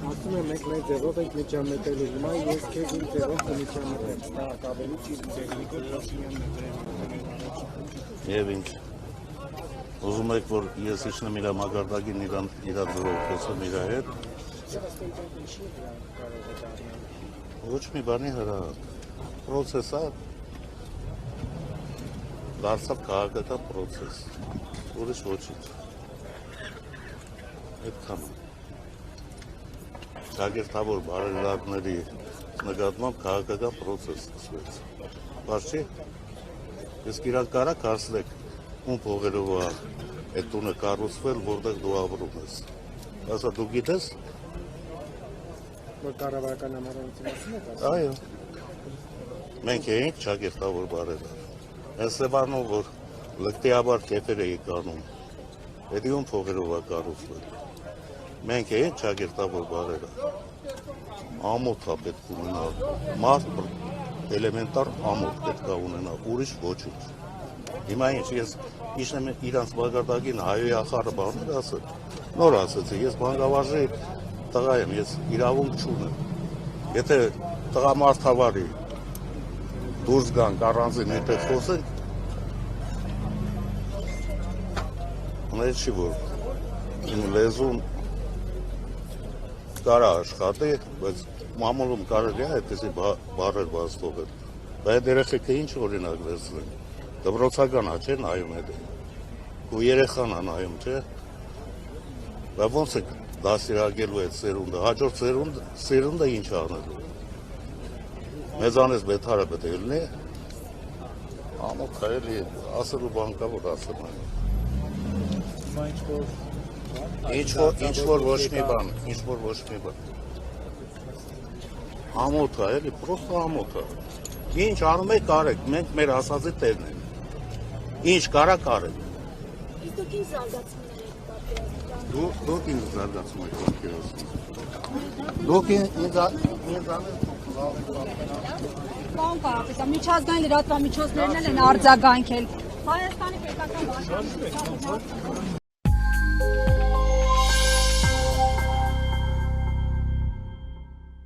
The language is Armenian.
ասում եմ մենք մեր ձևով ենք միջամտելու, հիմա ես քեզ իմ ձևով կմիջամտեմ, դա ավելի չի Նիկոլ Փաշինյանն է դրել։ Եվ ինչ, ուզում եք, որ ես իջնեմ իր մակարդակին իր ձևով խոսեմ իր հետ։ Ոչ մի բանի հրա, պրոցես է, դարձավ քաղաքական պրոցես, ուրիշ ոչինչ։ Այդքան է։ Շագերտավոր բարելավների նկատմամբ քաղաքական պրոցես սկսվեց։ Բայց չի, ես իրանք կարակ հարցնեք, ում փողերով է այդ տունը կառուցվել, որտեղ դու ապրում ես։ Ասա դու գիտես։ Որ կառավարական համառանության մասին եք ասում։ Այո։ Մենք էինք շագերտավոր բարելավ։ Այս սեվանով, որ լկտիաբար կեփեր էի կանում, էդի ում փողերով է կառուցվել։ Մենք էինք շագերտավոր բարելավ։ Ամոթ է պետք ունենալ, մարդ էլեմենտար ամոթ պետք է ունենալ, ուրիշ ոչինչ։ Հիմա ինչ, ես իջնեմ իրանց մակարդակին հայոյի ախառը բաներ ասել, նոր ասեցի, ես բանկավարժի տղա եմ, ես իրավունք չունեմ։ Եթե տղամարդավարի դուրս գանք առանձին հետեղ խոսենք, ուներ չի, որ իմ լեզուն կարա աշխատի, բայց մամուլում կարելի է այդպիսի բառեր բաց թողել։ Բայց երեխեքը ինչ օրինակ վերցնեն։ Դպրոցական է, չէ՞ նայում հետ։ Ու երեխան է նայում, չէ՞։ Բայց ոնց է դաստիարակելու այդ սերունդը, հաջորդ սերունդը ինչ անելու։ Մեզանից բեթարը պետք է լինի։ Ամոթ է էլի, ասելու բան կա, որ ասեմ այն։ Ինչ որ ոչ մի բան։ Ամոթ է, էլի, պրոստը ամոթ է։ Ինչ անում եք կարեք, մենք մեր ասածի տերն ենք։ Ինչ կարա կարեք։ Իսկ դուք ինչ զարգացումներ եք պատկերացնում։ Դուք ինչ զարգացում եք պատկերացնում։ Դուք ինձ Բան կարապետա, միջազգային լրատվամիջոցներն են արձագանքել։ Հայաստանի պետական վարչության